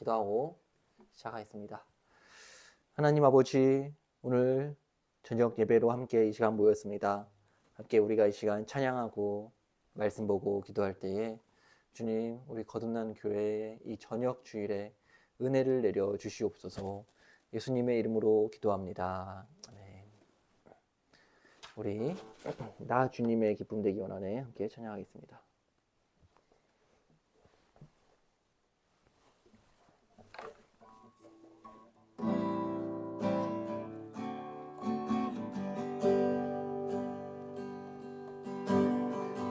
기도하고 시작하겠습니다. 하나님 아버지, 오늘 저녁 예배로 함께 이 시간 모였습니다. 함께 우리가 이 시간 찬양하고 말씀 보고 기도할 때에 주님, 우리 거듭난 교회의 이 저녁 주일에 은혜를 내려 주시옵소서. 예수님의 이름으로 기도합니다. 아멘. 우리 나 주님의 기쁨 되기 원하네 함께 찬양하겠습니다.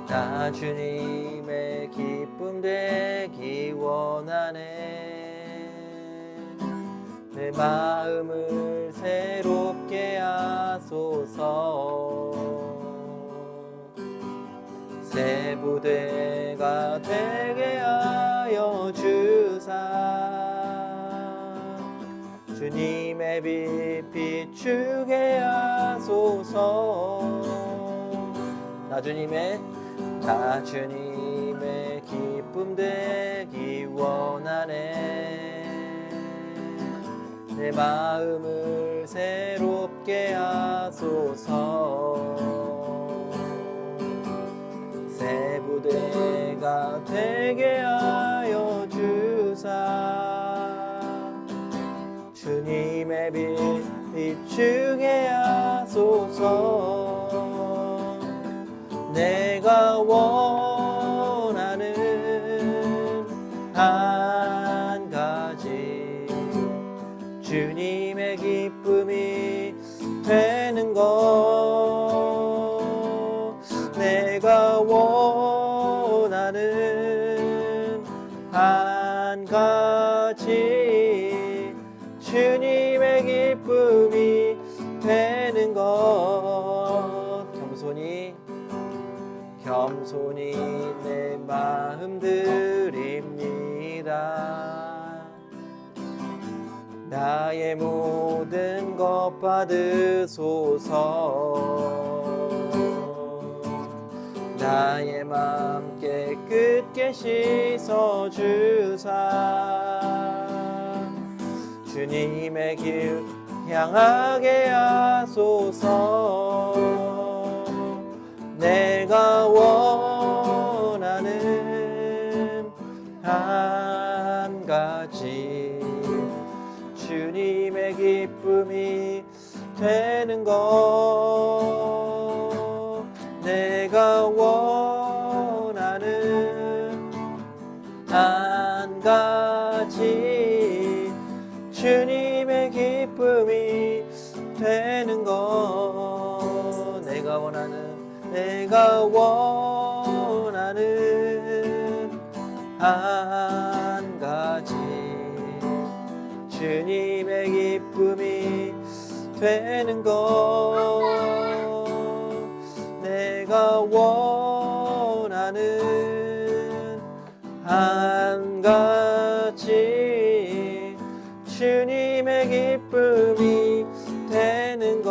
나 주님의 기쁨 되기 원하네. 내 마음을 새롭게 하소서. 새 부대가 되게 하여 주사. 주님의 빛 비추게 하소서. 나 주님의 기쁨 되기 원하네. 내 마음을 새롭게 하소서. 새 부대가 되게 하여 주사. 주님의 빛 비추게 하소서. 내가 원하는 한 가지, 주님의 기쁨이 되는 것. 내가 원하는 한 가지, 주님의 기쁨이 되는 것. 겸손히 내 마음 드립니다. 나의 모든 것 받으소서. 나의 마음 깨끗게 씻어주사. 주님의 길 향하게 하소서. 내가 원하는 한 가지, 주님의 기쁨이 되는 것. 내가 원하는 한 가지, 주님의 기쁨이 되는 것. 내가 원하는 한 가지, 주님의 기쁨이 되는 것. 내가 원하는 한 가지, 주님의 기쁨이 되는 것.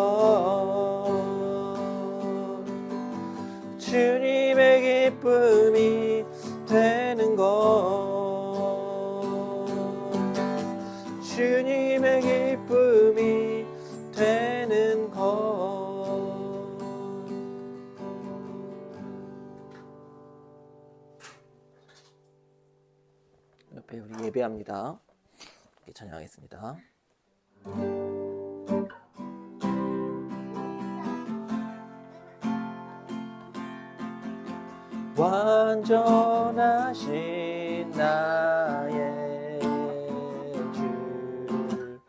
주님의 기쁨이 되는 것. 주님의 기쁨이 되는 것. 옆에 우리 예배합니다. 이렇게 찬양하겠습니다. 완전하신 나의 주,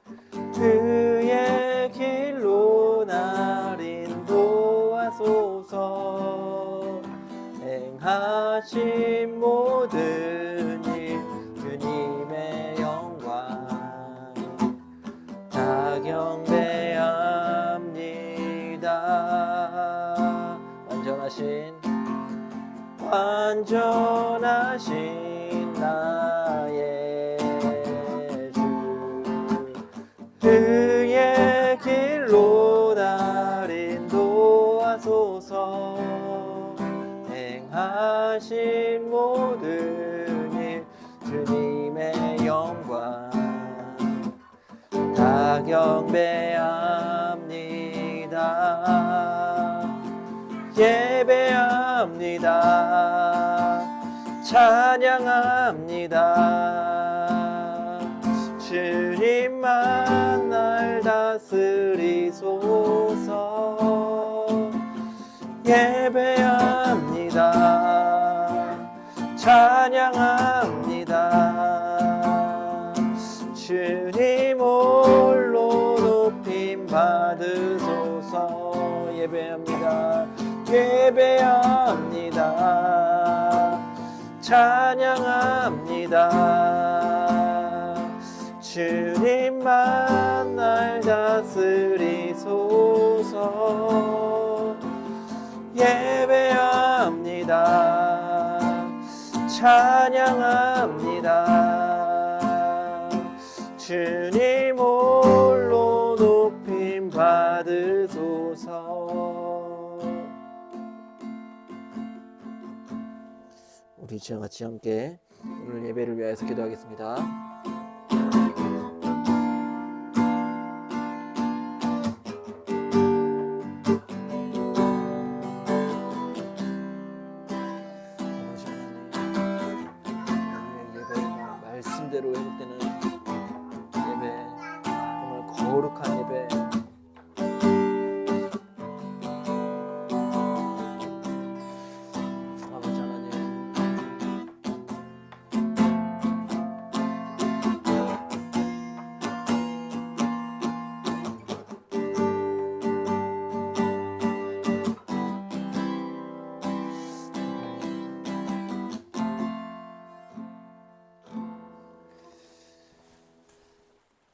그의 길로 날 인도하소서. 행하신 모든 일 주님의 영광 다 경배합니다. 완전하신 나의 주, 그의 길로 날 인도하소서. 행하신 모든 일 주님의 영광 경배합니다. 예배합니다. 찬양합니다. 주님만 날 다스리소서. 예배합니다. 찬양합니다. 주님 홀로 높임 받으소서. 예배합니다. 예배합니다. 찬양합니다. 주님만 날 다스리소서. 예배합니다. 찬양합니다. 주님 홀로 높임 받으소서. 우리 지금 같이 함께 오늘 예배를 위해서 기도하겠습니다. 말씀대로 회복되는 예배, 정말 거룩한 예배, 아버지 하나님,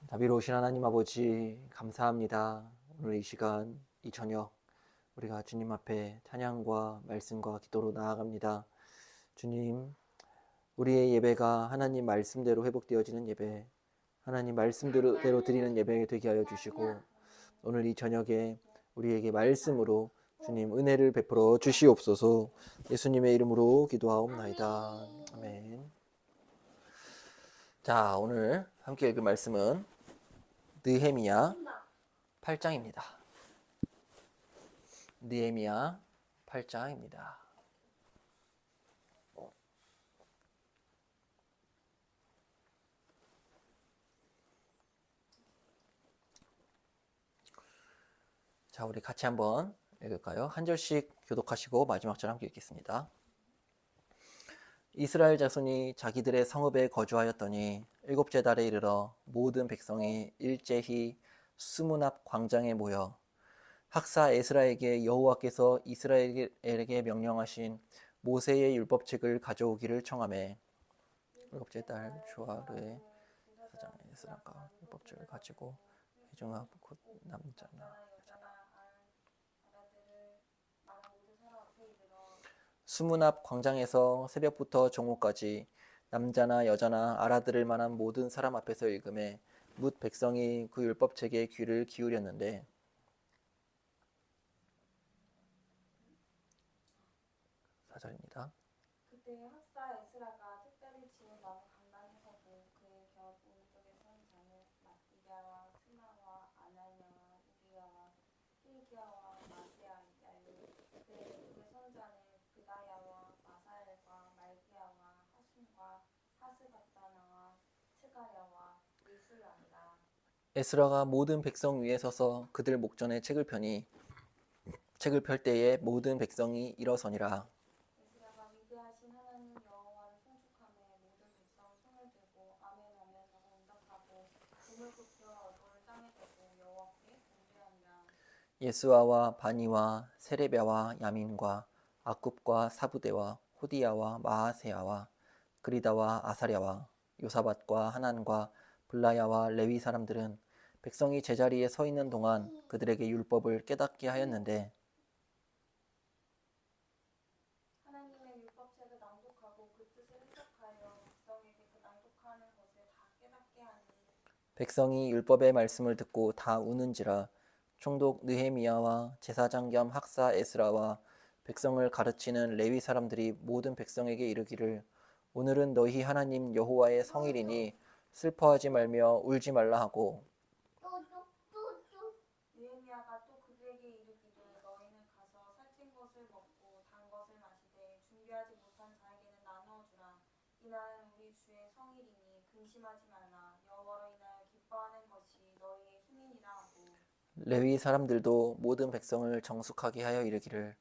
자비로우신 하나님 아버지 감사합니다. 오늘 이 시간, 이 저녁 우리가 주님 앞에 찬양과 말씀과 기도로 나아갑니다. 주님, 우리의 예배가 하나님 말씀대로 회복되어지는 예배, 하나님 말씀대로 드리는 예배 되게 하여 주시고, 오늘 이 저녁에 우리에게 말씀으로 주님 은혜를 베풀어 주시옵소서. 예수님의 이름으로 기도하옵나이다. 아멘. 자, 오늘 함께 읽을 말씀은 느헤미야 8장입니다. 느헤미야 8장입니다. 자, 우리 같이 한번 읽을까요? 한 절씩 교독하시고 마지막 절 함께 읽겠습니다. 이스라엘 자손이 자기들의 성읍에 거주하였더니 일곱째 달에 이르러 모든 백성이 일제히 수문 앞 광장에 모여 학사 에스라에게 여호와께서 이스라엘에게 명령하신 모세의 율법책을 가져오기를 청하매, 일곱째 달 주하르에 사장 에스라가 율법책을 가지고 회중아 곧 남자나 수문 앞 광장에서 새벽부터 정오까지 남자나 여자나 알아들을 만한 모든 사람 앞에서 읽음에 뭇 백성이 그 율법책에 귀를 기울였는데, 4절입니다. 그때 학사 에스라가 특별히 지은 나무 강단에 서고 그의 곁 오른쪽에 선 자는 마띠랴와 스마와 아나냐와 우리야와 힐기야와 마세야야요. 그의 왼쪽에 선 자는 그다야와 마사엘과 말기야와 하순과 하스바다나와 스가랴와 예술라니라. 에스라가 모든 백성 위에 서서 그들 목전에 책을 펴니 책을 펼 때에 모든 백성이 일어서니라. 에스라가 위대하신 하나님 여호와를 송축하며 모든 백성 손을 들고 아멘하며 하고 응답하고 몸을 굽혀 얼굴을 땅에 대고 여호와께 경배하니라. 예스와와 바니와 세레비아와 야민과 아굽과 사부대와 호디야와 마아세야와 그리다와 아사랴와 요사밧과 하난과 블라야와 레위 사람들은 백성이 제자리에 서 있는 동안 그들에게 율법을 깨닫게 하였는데, 하나님의 율법책을 낭독하고 그 뜻을 해석하여 백성에게 그 낭독하는 것을 다 깨닫게 하니 백성이 율법의 말씀을 듣고 다 우는지라. 총독 느헤미야와 제사장 겸 학사 에스라와 백성을 가르치는 레위 사람들이 모든 백성에게 이르기를, 오늘은 너희 하나님 여호와의 성일이니 슬퍼하지 말며 울지 말라 하고, 근심하지 말라. 여호와로 인하여 기뻐하는 것이 너희의 힘이니라 하고 레위 사람들도 모든 백성을 정숙하게 하여 이르기를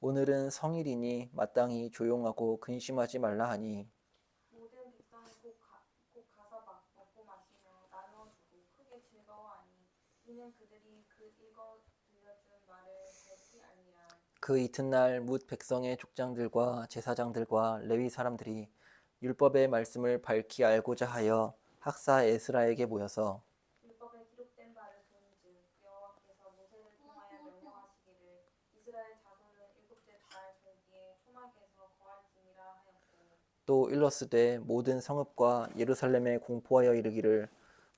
오늘은 성일이니 마땅히 조용하고 근심하지 말라 하니 모든 백성이 곧 가서 먹고 마시며 나누어 주고 크게 즐거워하니 이는 그들이 그 읽어 들려준 말을 밝히 알리라. 그 이튿날 뭇 백성의 족장들과 제사장들과 레위 사람들이 율법의 말씀을 밝히 알고자 하여 학사 에스라에게 모여서 율법에 기록된 바를 본즉 여호와께서 모세를 통하여 명령하시기를 이스라엘 자손은 일곱째 달 절기에 초막에서 거할지니라 하였고 또 일러스되 모든 성읍과 예루살렘에 공포하여 이르기를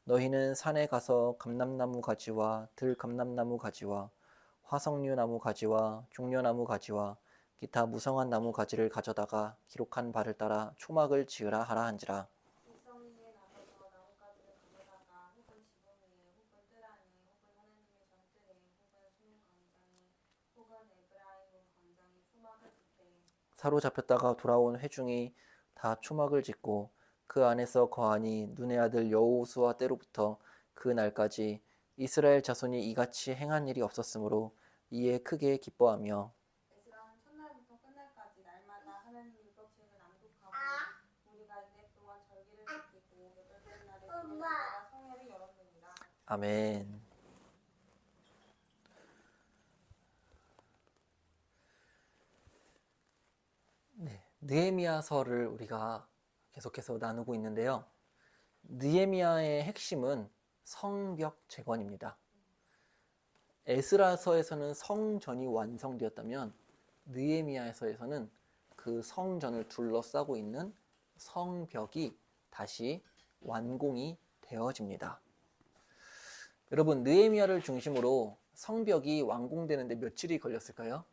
너희는 산에 가서 감람나무 가지와 들감람나무 가지와 화석류 나무 가지와 종려나무 가지와 기타 무성한 나무 가지를 가져다가 기록한 바를 따라 초막을 지으라 하라 한지라. 백성이 이에 나서서 나뭇가지를 가져다가 혹은 지붕 위에 혹은 뜰 안에 혹은 하나님의 전뜰에 혹은 수문 광장에 혹은 에브라임 온 광장에 초막을 짓되 사로잡혔다가 돌아온 회중이 다 초막을 짓고 그 안에서 거하니 눈의 아들 여호수아 때로부터 그 날까지 이스라엘 자손이 이같이 행한 일이 없었으므로 이에 크게 기뻐하며 에스라는 첫날부터 끝날까지 날마다 하나님 율법책을 낭독하고 우리가 이랫동안 절기를 지키고 여덟째 날에 그에다가 성회를 열었느니라. 아멘. 네, 느헤미야서를 우리가 계속해서 나누고 있는데요. 느헤미야의 핵심은 성벽 재건입니다. 에스라서에서는 성전이 완성되었다면 느헤미야서에서는 그 성전을 둘러싸고 있는 성벽이 다시 완공이 되어집니다. 여러분, 느헤미야를 중심으로 성벽이 완공되는데 며칠이 걸렸을까요?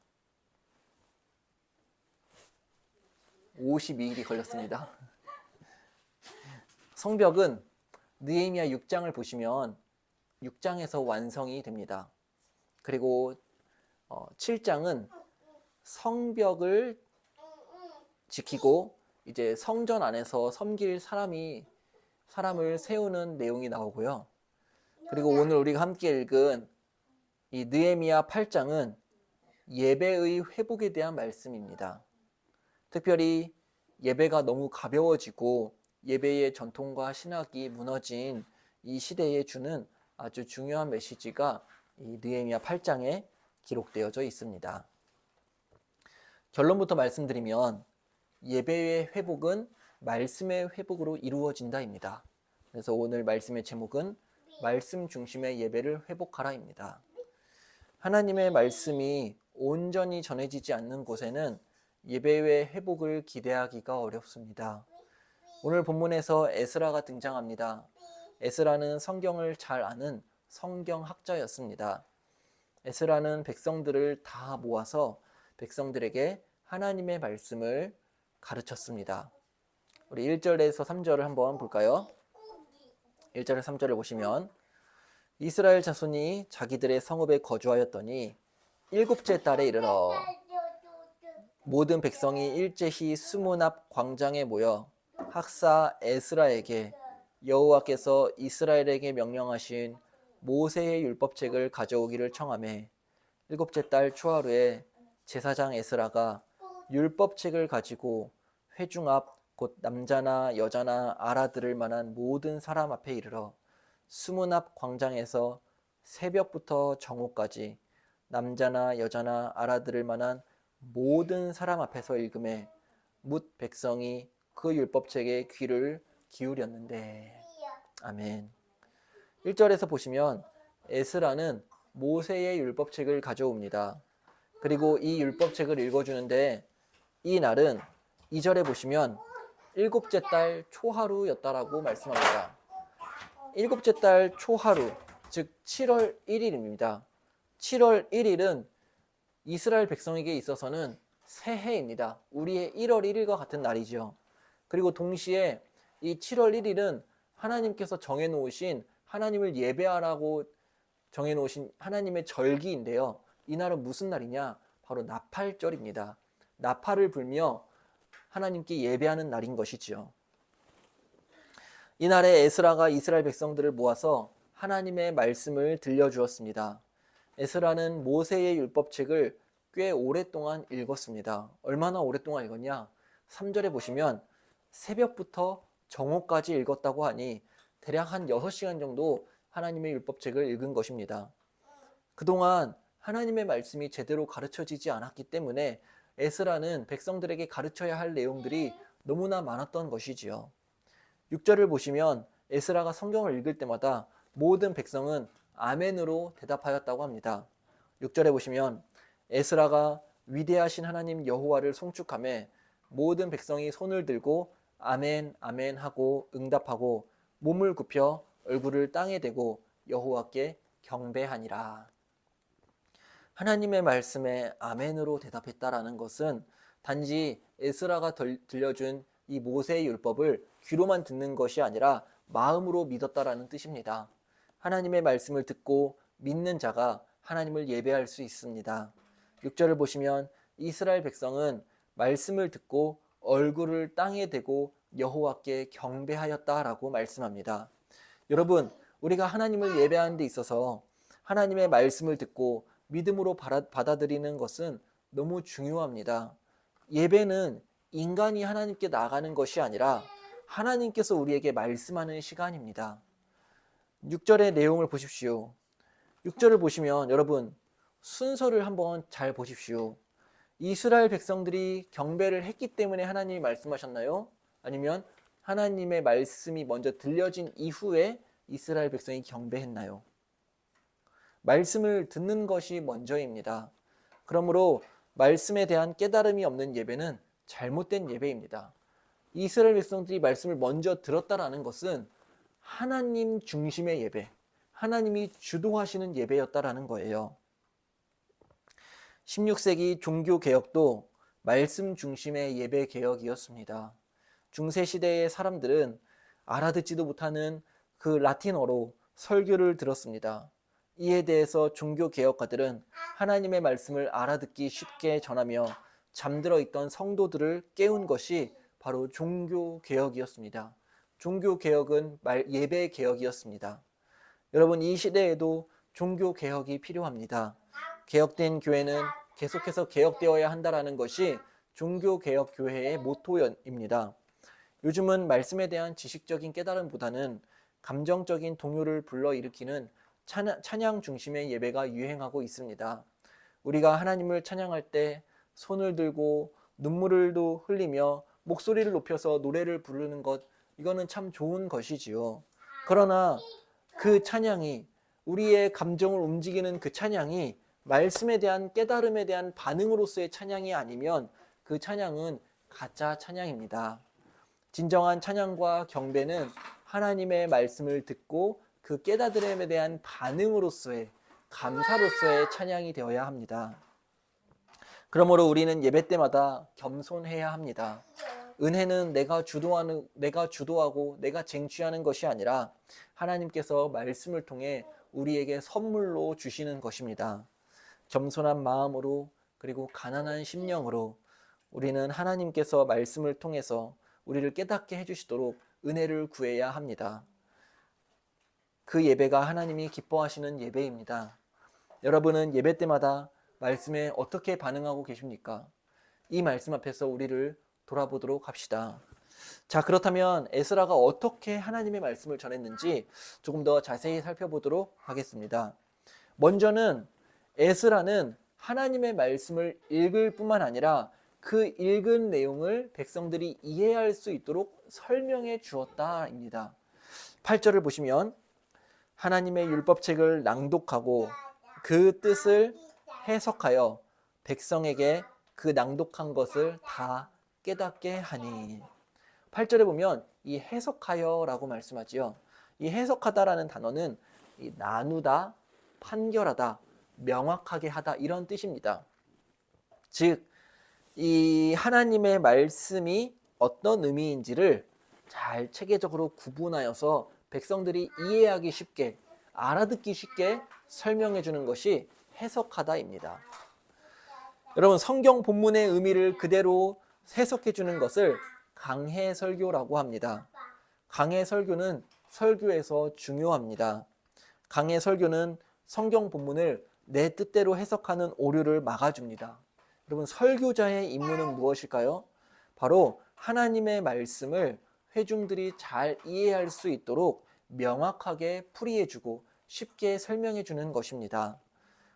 52일이 걸렸습니다. 성벽은 느헤미야 6장을 보시면 6장에서 완성이 됩니다. 그리고 7장은 성벽을 지키고 이제 성전 안에서 섬길 사람을 세우는 내용이 나오고요. 그리고 오늘 우리가 함께 읽은 이 느헤미야 8장은 예배의 회복에 대한 말씀입니다. 특별히 예배가 너무 가벼워지고 예배의 전통과 신학이 무너진 이 시대에 주는 아주 중요한 메시지가 이 느헤미야 8장에 기록되어져 있습니다. 결론부터 말씀드리면 예배의 회복은 말씀의 회복으로 이루어진다입니다. 그래서 오늘 말씀의 제목은 말씀 중심의 예배를 회복하라입니다. 하나님의 말씀이 온전히 전해지지 않는 곳에는 예배의 회복을 기대하기가 어렵습니다. 오늘 본문에서 에스라가 등장합니다. 에스라는 성경을 잘 아는 성경학자였습니다. 에스라는 백성들을 다 모아서 백성들에게 하나님의 말씀을 가르쳤습니다. 우리 1절에서 3절을 한번 볼까요? 1절에서 3절을 보시면 이스라엘 자손이 자기들의 성읍에 거주하였더니 일곱째 달에 이르러 모든 백성이 일제히 수문 앞 광장에 모여 학사 에스라에게 여호와께서 이스라엘에게 명령하신 모세의 율법책을 가져오기를 청하매 일곱째 달 초하루에 제사장 에스라가 율법책을 가지고 회중 앞 곧 남자나 여자나 알아들을 만한 모든 사람 앞에 이르러 수문 앞 광장에서 새벽부터 정오까지 남자나 여자나 알아들을 만한 모든 사람 앞에서 읽음에 뭇 백성이 그 율법책에 귀를 기울였는데. 아멘. 1절에서 보시면 에스라는 모세의 율법책을 가져옵니다. 그리고 이 율법책을 읽어주는데 이 날은 2절에 보시면 일곱째 달 초하루였다라고 말씀합니다. 일곱째 달 초하루, 즉 7월 1일입니다. 7월 1일은 이스라엘 백성에게 있어서는 새해입니다. 우리의 1월 1일과 같은 날이죠. 그리고 동시에 이 7월 1일은 하나님께서 정해놓으신 하나님을 예배하라고 정해놓으신 하나님의 절기인데요. 이날은 무슨 날이냐? 바로 나팔절입니다. 나팔을 불며 하나님께 예배하는 날인 것이지요. 이날에 에스라가 이스라엘 백성들을 모아서 하나님의 말씀을 들려주었습니다. 에스라는 모세의 율법책을 꽤 오랫동안 읽었습니다. 얼마나 오랫동안 읽었냐? 3절에 보시면 새벽부터 정오까지 읽었다고 하니 대략 한 6시간 정도 하나님의 율법책을 읽은 것입니다. 그동안 하나님의 말씀이 제대로 가르쳐지지 않았기 때문에 에스라는 백성들에게 가르쳐야 할 내용들이 너무나 많았던 것이지요. 6절을 보시면 에스라가 성경을 읽을 때마다 모든 백성은 아멘으로 대답하였다고 합니다. 6절에 보시면 에스라가 위대하신 하나님 여호와를 송축하며 모든 백성이 손을 들고 아멘 아멘 하고 응답하고 몸을 굽혀 얼굴을 땅에 대고 여호와께 경배하니라. 하나님의 말씀에 아멘으로 대답했다라는 것은 단지 에스라가 들려준 이 모세의 율법을 귀로만 듣는 것이 아니라 마음으로 믿었다라는 뜻입니다. 하나님의 말씀을 듣고 믿는 자가 하나님을 예배할 수 있습니다. 6절을 보시면 이스라엘 백성은 말씀을 듣고 얼굴을 땅에 대고 여호와께 경배하였다라고 말씀합니다. 여러분, 우리가 하나님을 예배하는 데 있어서 하나님의 말씀을 듣고 믿음으로 받아들이는 것은 너무 중요합니다. 예배는 인간이 하나님께 나아가는 것이 아니라 하나님께서 우리에게 말씀하는 시간입니다. 6절의 내용을 보십시오. 6절을 보시면 여러분 순서를 한번 잘 보십시오. 이스라엘 백성들이 경배를 했기 때문에 하나님이 말씀하셨나요? 아니면 하나님의 말씀이 먼저 들려진 이후에 이스라엘 백성이 경배했나요? 말씀을 듣는 것이 먼저입니다. 그러므로 말씀에 대한 깨달음이 없는 예배는 잘못된 예배입니다. 이스라엘 백성들이 말씀을 먼저 들었다라는 것은 하나님 중심의 예배, 하나님이 주도하시는 예배였다라는 거예요. 16세기 종교개혁도 말씀 중심의 예배개혁이었습니다. 중세시대의 사람들은 알아듣지도 못하는 그 라틴어로 설교를 들었습니다. 이에 대해서 종교개혁가들은 하나님의 말씀을 알아듣기 쉽게 전하며 잠들어 있던 성도들을 깨운 것이 바로 종교개혁이었습니다. 종교개혁은 예배개혁이었습니다. 여러분, 이 시대에도 종교개혁이 필요합니다. 개혁된 교회는 계속해서 개혁되어야 한다는 것이 종교개혁교회의 모토입니다. 요즘은 말씀에 대한 지식적인 깨달음보다는 감정적인 동요를 불러일으키는 찬양 중심의 예배가 유행하고 있습니다. 우리가 하나님을 찬양할 때 손을 들고 눈물을도 흘리며 목소리를 높여서 노래를 부르는 것, 이거는 참 좋은 것이지요. 그러나 그 찬양이, 우리의 감정을 움직이는 그 찬양이 말씀에 대한 깨달음에 대한 반응으로서의 찬양이 아니면 그 찬양은 가짜 찬양입니다. 진정한 찬양과 경배는 하나님의 말씀을 듣고 그 깨달음에 대한 반응으로서의, 감사로서의 찬양이 되어야 합니다. 그러므로 우리는 예배 때마다 겸손해야 합니다. 은혜는 내가 주도하고 내가 쟁취하는 것이 아니라 하나님께서 말씀을 통해 우리에게 선물로 주시는 것입니다. 겸손한 마음으로 그리고 가난한 심령으로 우리는 하나님께서 말씀을 통해서 우리를 깨닫게 해주시도록 은혜를 구해야 합니다. 그 예배가 하나님이 기뻐하시는 예배입니다. 여러분은 예배 때마다 말씀에 어떻게 반응하고 계십니까? 이 말씀 앞에서 우리를 돌아보도록 합시다. 자, 그렇다면 에스라가 어떻게 하나님의 말씀을 전했는지 조금 더 자세히 살펴보도록 하겠습니다. 먼저는 에스라는 하나님의 말씀을 읽을 뿐만 아니라 그 읽은 내용을 백성들이 이해할 수 있도록 설명해 주었다입니다. 8절을 보시면 하나님의 율법책을 낭독하고 그 뜻을 해석하여 백성에게 그 낭독한 것을 다 깨닫게 하니. 8절에 보면 이 해석하여라고 말씀하지요. 이 해석하다라는 단어는 이 나누다, 판결하다, 명확하게 하다 이런 뜻입니다. 즉, 이 하나님의 말씀이 어떤 의미인지를 잘 체계적으로 구분하여서 백성들이 이해하기 쉽게, 알아듣기 쉽게 설명해 주는 것이 해석하다입니다. 여러분, 성경 본문의 의미를 그대로 해석해 주는 것을 강해설교라고 합니다. 강해 설교는 설교에서 중요합니다. 강해 설교는 성경 본문을 내 뜻대로 해석하는 오류를 막아줍니다. 여러분, 설교자의 임무는 무엇일까요? 바로 하나님의 말씀을 회중들이 잘 이해할 수 있도록 명확하게 풀이해주고 쉽게 설명해주는 것입니다.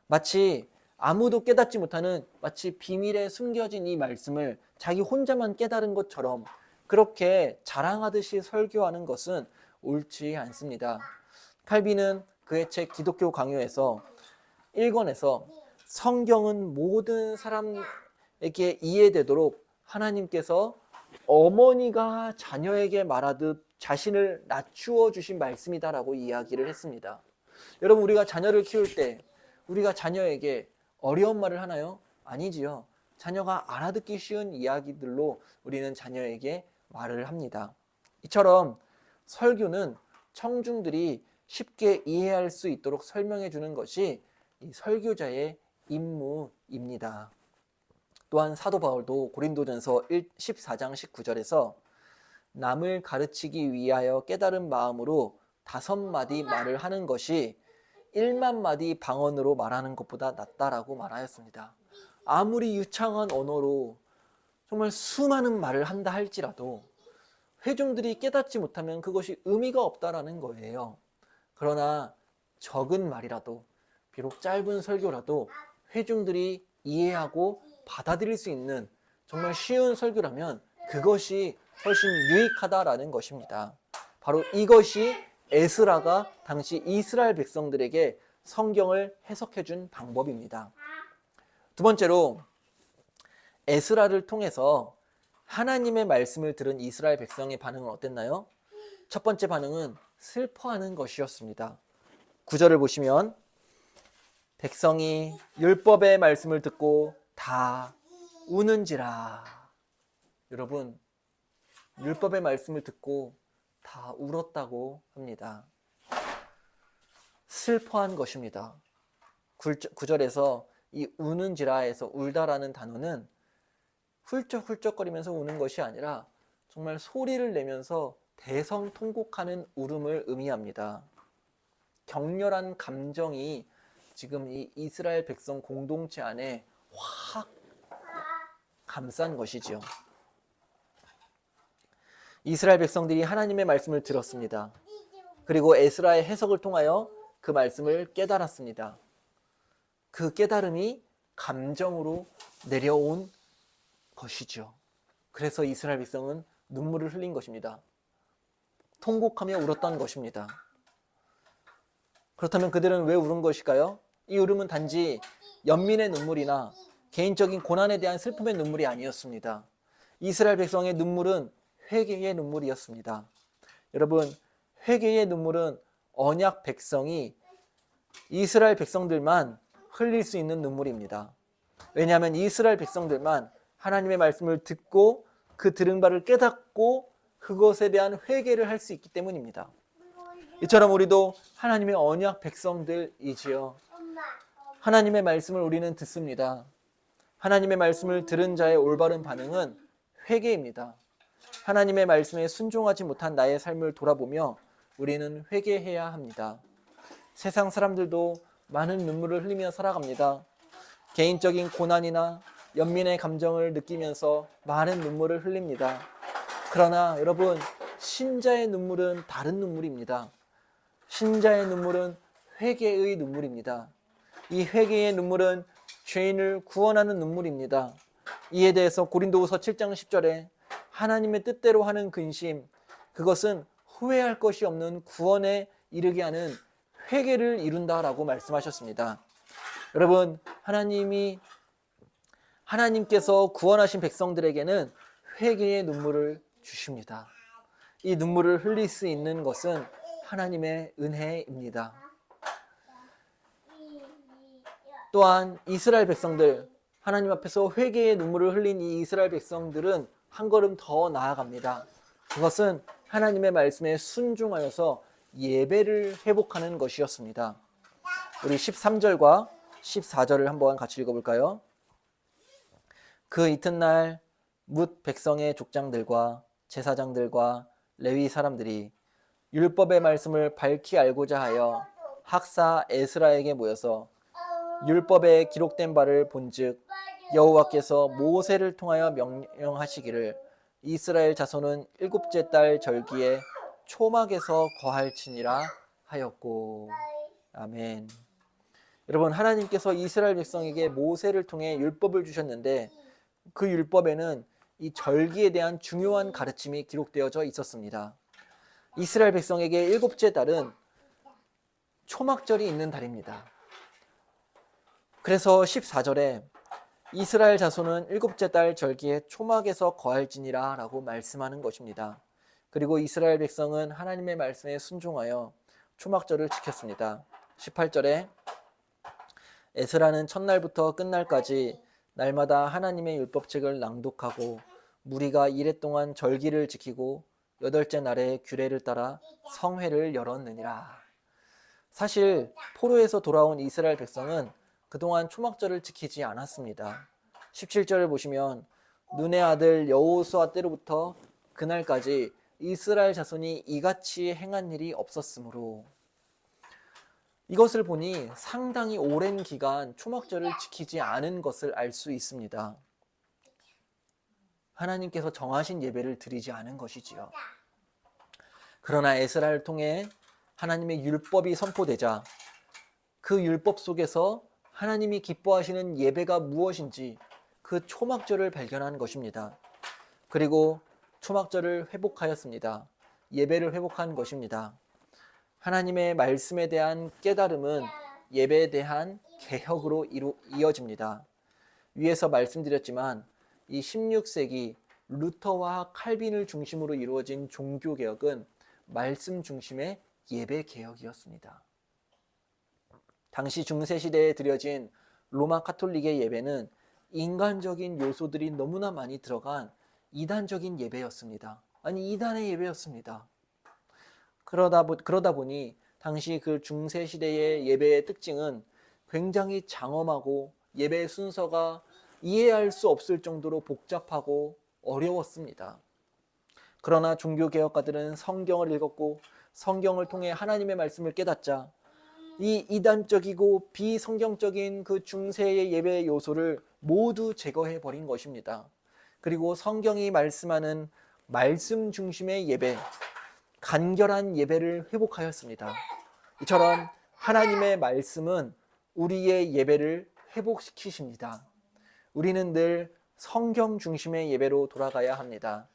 마치 아무도 깨닫지 못하는 마치 비밀에 숨겨진 이 말씀을 자기 혼자만 깨달은 것처럼 그렇게 자랑하듯이 설교하는 것은 옳지 않습니다. 칼빈은 그의 책 기독교 강요에서 1권에서 성경은 모든 사람에게 이해되도록 하나님께서 어머니가 자녀에게 말하듯 자신을 낮추어 주신 말씀이다라고 이야기를 했습니다. 여러분, 우리가 자녀를 키울 때 우리가 자녀에게 어려운 말을 하나요? 아니지요. 자녀가 알아듣기 쉬운 이야기들로 우리는 자녀에게 말을 합니다. 이처럼 설교는 청중들이 쉽게 이해할 수 있도록 설명해 주는 것이 이 설교자의 임무입니다. 또한 사도 바울도 고린도전서 14장 19절에서 남을 가르치기 위하여 깨달은 마음으로 5마디 말을 하는 것이 1만 마디 방언으로 말하는 것보다 낫다라고 말하였습니다. 아무리 유창한 언어로 정말 수많은 말을 한다 할지라도 회중들이 깨닫지 못하면 그것이 의미가 없다라는 거예요. 그러나 적은 말이라도, 비록 짧은 설교라도 회중들이 이해하고 받아들일 수 있는 정말 쉬운 설교라면 그것이 훨씬 유익하다라는 것입니다. 바로 이것이 에스라가 당시 이스라엘 백성들에게 성경을 해석해 준 방법입니다. 두 번째로 에스라를 통해서 하나님의 말씀을 들은 이스라엘 백성의 반응은 어땠나요? 첫 번째 반응은 슬퍼하는 것이었습니다. 9절을 보시면 백성이 율법의 말씀을 듣고 다 우는지라. 여러분, 율법의 말씀을 듣고 다 울었다고 합니다. 슬퍼한 것입니다. 9절에서 이 우는지라에서 울다라는 단어는 훌쩍훌쩍거리면서 우는 것이 아니라 정말 소리를 내면서 대성통곡하는 울음을 의미합니다. 격렬한 감정이 지금 이 이스라엘 백성 공동체 안에 확 감싼 것이지요. 이스라엘 백성들이 하나님의 말씀을 들었습니다. 그리고 에스라의 해석을 통하여 그 말씀을 깨달았습니다. 그 깨달음이 감정으로 내려온 것이죠. 그래서 이스라엘 백성은 눈물을 흘린 것입니다. 통곡하며 울었던 것입니다. 그렇다면 그들은 왜 울은 것일까요? 이 울음은 단지 연민의 눈물이나 개인적인 고난에 대한 슬픔의 눈물이 아니었습니다. 이스라엘 백성의 눈물은 회개의 눈물이었습니다. 여러분, 회개의 눈물은 언약 백성이 이스라엘 백성들만 흘릴 수 있는 눈물입니다. 왜냐하면 이스라엘 백성들만 하나님의 말씀을 듣고 그 들은 바를 깨닫고 그것에 대한 회개를 할 수 있기 때문입니다. 이처럼 우리도 하나님의 언약 백성들이지요. 하나님의 말씀을 우리는 듣습니다. 하나님의 말씀을 들은 자의 올바른 반응은 회개입니다. 하나님의 말씀에 순종하지 못한 나의 삶을 돌아보며 우리는 회개해야 합니다. 세상 사람들도 많은 눈물을 흘리며 살아갑니다. 개인적인 고난이나 연민의 감정을 느끼면서 많은 눈물을 흘립니다. 그러나 여러분, 신자의 눈물은 다른 눈물입니다. 신자의 눈물은 회개의 눈물입니다. 이 회개의 눈물은 죄인을 구원하는 눈물입니다. 이에 대해서 고린도후서 7장 10절에 하나님의 뜻대로 하는 근심, 그것은 후회할 것이 없는 구원에 이르게 하는 회개를 이룬다라고 말씀하셨습니다. 여러분, 하나님께서 구원하신 백성들에게는 회개의 눈물을 주십니다. 이 눈물을 흘릴 수 있는 것은 하나님의 은혜입니다. 또한 이스라엘 백성들, 하나님 앞에서 회개의 눈물을 흘린 이 이스라엘 백성들은 한 걸음 더 나아갑니다. 그것은 하나님의 말씀에 순종하여서 예배를 회복하는 것이었습니다. 우리 13절과 14절을 한번 같이 읽어볼까요? 그 이튿날 뭇 백성의 족장들과 제사장들과 레위 사람들이 율법의 말씀을 밝히 알고자 하여 학사 에스라에게 모여서 율법에 기록된 바를 본즉 여호와께서 모세를 통하여 명령하시기를 이스라엘 자손은 일곱째 달 절기에 초막에서 거할지니라 하였고. 아멘. 여러분, 하나님께서 이스라엘 백성에게 모세를 통해 율법을 주셨는데 그 율법에는 이 절기에 대한 중요한 가르침이 기록되어져 있었습니다. 이스라엘 백성에게 일곱째 달은 초막절이 있는 달입니다. 그래서 14절에 이스라엘 자손은 일곱째 달 절기에 초막에서 거할지니라 라고 말씀하는 것입니다. 그리고 이스라엘 백성은 하나님의 말씀에 순종하여 초막절을 지켰습니다. 18절에 에스라는 첫날부터 끝날까지 날마다 하나님의 율법책을 낭독하고 무리가 이레 동안 절기를 지키고 여덟째 날에 규례를 따라 성회를 열었느니라. 사실 포로에서 돌아온 이스라엘 백성은 그동안 초막절을 지키지 않았습니다. 17절을 보시면 눈의 아들 여호수아 때로부터 그날까지 이스라엘 자손이 이같이 행한 일이 없었으므로, 이것을 보니 상당히 오랜 기간 초막절을 지키지 않은 것을 알 수 있습니다. 하나님께서 정하신 예배를 드리지 않은 것이지요. 그러나 에스라를 통해 하나님의 율법이 선포되자 그 율법 속에서 하나님이 기뻐하시는 예배가 무엇인지 그 초막절을 발견한 것입니다. 그리고 초막절을 회복하였습니다. 예배를 회복한 것입니다. 하나님의 말씀에 대한 깨달음은 예배에 대한 개혁으로 이어집니다. 위에서 말씀드렸지만 이 16세기 루터와 칼빈을 중심으로 이루어진 종교개혁은 말씀 중심의 예배개혁이었습니다. 당시 중세시대에 드려진 로마 카톨릭의 예배는 인간적인 요소들이 너무나 많이 들어간 이단적인 예배였습니다. 아니, 이단의 예배였습니다. 그러다 보니 당시 그 중세시대의 예배의 특징은 굉장히 장엄하고 예배 순서가 이해할 수 없을 정도로 복잡하고 어려웠습니다. 그러나 종교개혁가들은 성경을 읽었고 성경을 통해 하나님의 말씀을 깨닫자 이 이단적이고 비성경적인 그 중세의 예배의 요소를 모두 제거해 버린 것입니다. 그리고 성경이 말씀하는 말씀 중심의 예배, 간결한 예배를 회복하였습니다. 이처럼 하나님의 말씀은 우리의 예배를 회복시키십니다. 우리는 늘 성경 중심의 예배로 돌아가야 합니다.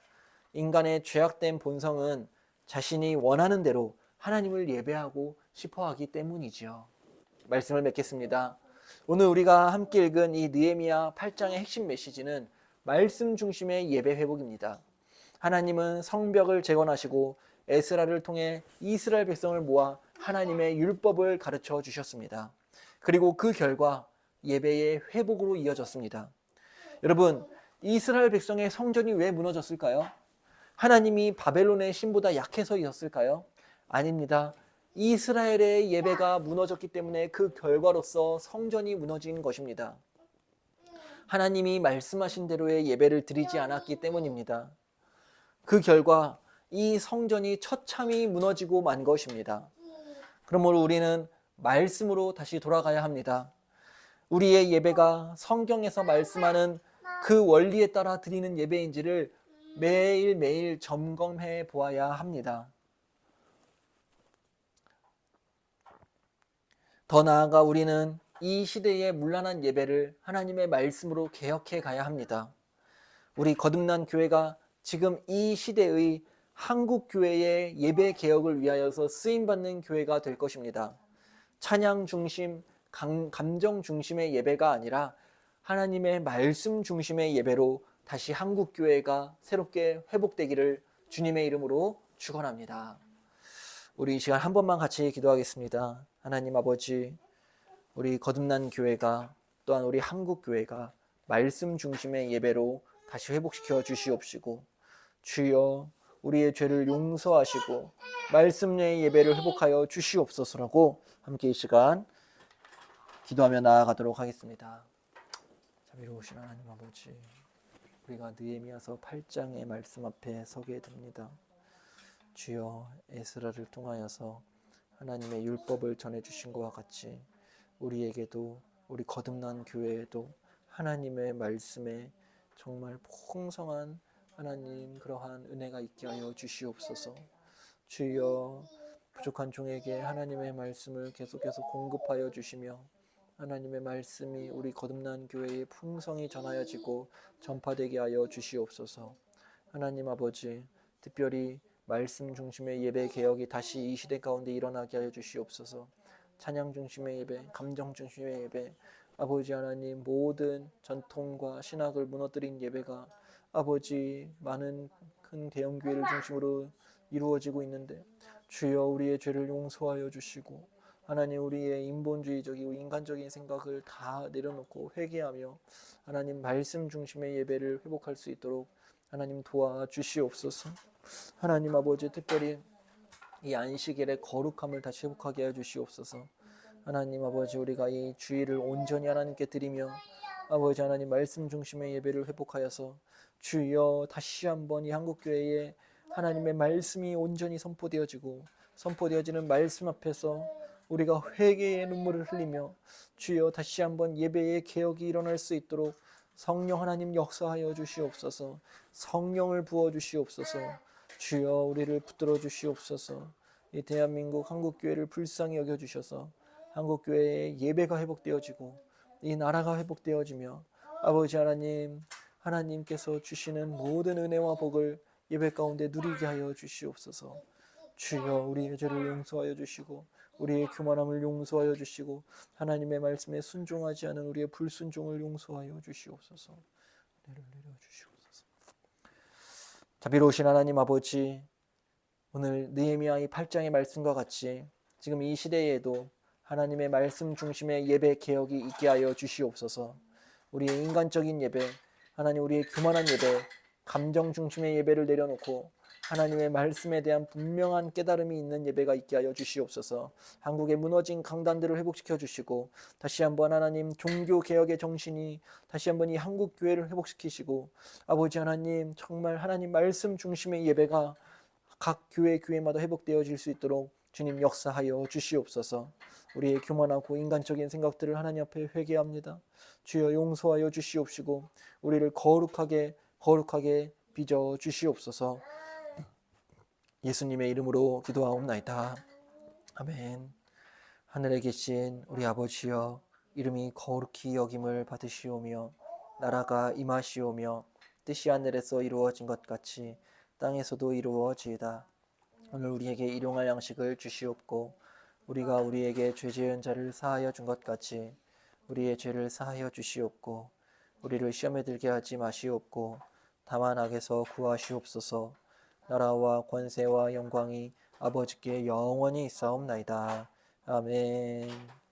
인간의 죄악된 본성은 자신이 원하는 대로 하나님을 예배하고 싶어 하기 때문이지요. 말씀을 맺겠습니다. 오늘 우리가 함께 읽은 이 느헤미야 8장의 핵심 메시지는 말씀 중심의 예배 회복입니다. 하나님은 성벽을 재건하시고 에스라를 통해 이스라엘 백성을 모아 하나님의 율법을 가르쳐 주셨습니다. 그리고 그 결과 예배의 회복으로 이어졌습니다. 여러분, 이스라엘 백성의 성전이 왜 무너졌을까요? 하나님이 바벨론의 신보다 약해서였을까요? 아닙니다. 이스라엘의 예배가 무너졌기 때문에 그 결과로서 성전이 무너진 것입니다. 하나님이 말씀하신 대로의 예배를 드리지 않았기 때문입니다. 그 결과 이 성전이 처참히 무너지고 만 것입니다. 그러므로 우리는 말씀으로 다시 돌아가야 합니다. 우리의 예배가 성경에서 말씀하는 그 원리에 따라 드리는 예배인지를 매일매일 점검해 보아야 합니다. 더 나아가 우리는 이 시대의 문란한 예배를 하나님의 말씀으로 개혁해 가야 합니다. 우리 거듭난 교회가 지금 이 시대의 한국 교회의 예배 개혁을 위하여서 쓰임받는 교회가 될 것입니다. 찬양 중심, 감정 중심의 예배가 아니라 하나님의 말씀 중심의 예배로 다시 한국 교회가 새롭게 회복되기를 주님의 이름으로 축원합니다. 우리 이 시간 한 번만 같이 기도하겠습니다. 하나님 아버지, 우리 거듭난 교회가 또한 우리 한국 교회가 말씀 중심의 예배로 다시 회복시켜 주시옵시고, 주여 우리의 죄를 용서하시고 말씀의 예배를 회복하여 주시옵소서라고 함께 이 시간 기도하며 나아가도록 하겠습니다. 자비로우신 하나님 아버지, 우리가 느헤미야서 8장의 말씀 앞에 서게 됩니다. 주여 에스라를 통하여서 하나님의 율법을 전해주신 것과 같이 우리에게도 우리 거듭난 교회에도 하나님의 말씀에 정말 풍성한 하나님 그러한 은혜가 있게 하여 주시옵소서. 주여 부족한 종에게 하나님의 말씀을 계속해서 공급하여 주시며 하나님의 말씀이 우리 거듭난 교회에 풍성히 전하여지고 전파되게 하여 주시옵소서. 하나님 아버지 특별히 말씀 중심의 예배 개혁이 다시 이 시대 가운데 일어나게 하여 주시옵소서. 찬양 중심의 예배, 감정 중심의 예배, 아버지 하나님 모든 전통과 신학을 무너뜨린 예배가 아버지 많은 큰 대형교회를 중심으로 이루어지고 있는데 주여 우리의 죄를 용서하여 주시고 하나님 우리의 인본주의적이고 인간적인 생각을 다 내려놓고 회개하며 하나님 말씀 중심의 예배를 회복할 수 있도록 하나님 도와주시옵소서. 하나님 아버지 특별히 이 안식일의 거룩함을 다시 회복하게 해 주시옵소서. 하나님 아버지 우리가 이 주일을 온전히 하나님께 드리며 아버지 하나님 말씀 중심의 예배를 회복하여서 주여 다시 한번 이 한국교회에 하나님의 말씀이 온전히 선포되어지는 말씀 앞에서 우리가 회개의 눈물을 흘리며 주여 다시 한번 예배의 개혁이 일어날 수 있도록 성령 하나님 역사하여 주시옵소서. 성령을 부어 주시옵소서. 주여 우리를 붙들어 주시옵소서. 이 대한민국 한국교회를 불쌍히 여겨주셔서 한국교회의 예배가 회복되어지고 이 나라가 회복되어지며 아버지 하나님 하나님께서 주시는 모든 은혜와 복을 예배 가운데 누리게 하여 주시옵소서. 주여 우리의 죄를 용서하여 주시고 우리의 교만함을 용서하여 주시고 하나님의 말씀에 순종하지 않은 우리의 불순종을 용서하여 주시옵소서. 은혜를 내려 주시옵소서. 자비로우신 하나님 아버지 오늘 느헤미야 이 8장의 말씀과 같이 지금 이 시대에도 하나님의 말씀 중심의 예배 개혁이 있게 하여 주시옵소서. 우리의 인간적인 예배, 하나님 우리의 교만한 예배, 감정 중심의 예배를 내려놓고 하나님의 말씀에 대한 분명한 깨달음이 있는 예배가 있게 하여 주시옵소서. 한국의 무너진 강단들을 회복시켜 주시고 다시 한번 하나님 종교개혁의 정신이 다시 한번 이 한국교회를 회복시키시고 아버지 하나님 정말 하나님 말씀 중심의 예배가 각 교회마다 회복되어질 수 있도록 주님 역사하여 주시옵소서. 우리의 교만하고 인간적인 생각들을 하나님 앞에 회개합니다. 주여 용서하여 주시옵시고 우리를 거룩하게 빚어 주시옵소서. 예수님의 이름으로 기도하옵나이다. 아멘. 하늘에 계신 우리 아버지여 이름이 거룩히 여김을 받으시오며 나라가 임하시오며 뜻이 하늘에서 이루어진 것 같이 땅에서도 이루어지이다. 오늘 우리에게 일용할 양식을 주시옵고 우리가 우리에게 죄 지은 자를 사하여 준 것 같이 우리의 죄를 사하여 주시옵고 우리를 시험에 들게 하지 마시옵고 다만 악에서 구하시옵소서. 나라와 권세와 영광이 아버지께 영원히 있사옵나이다. 아멘.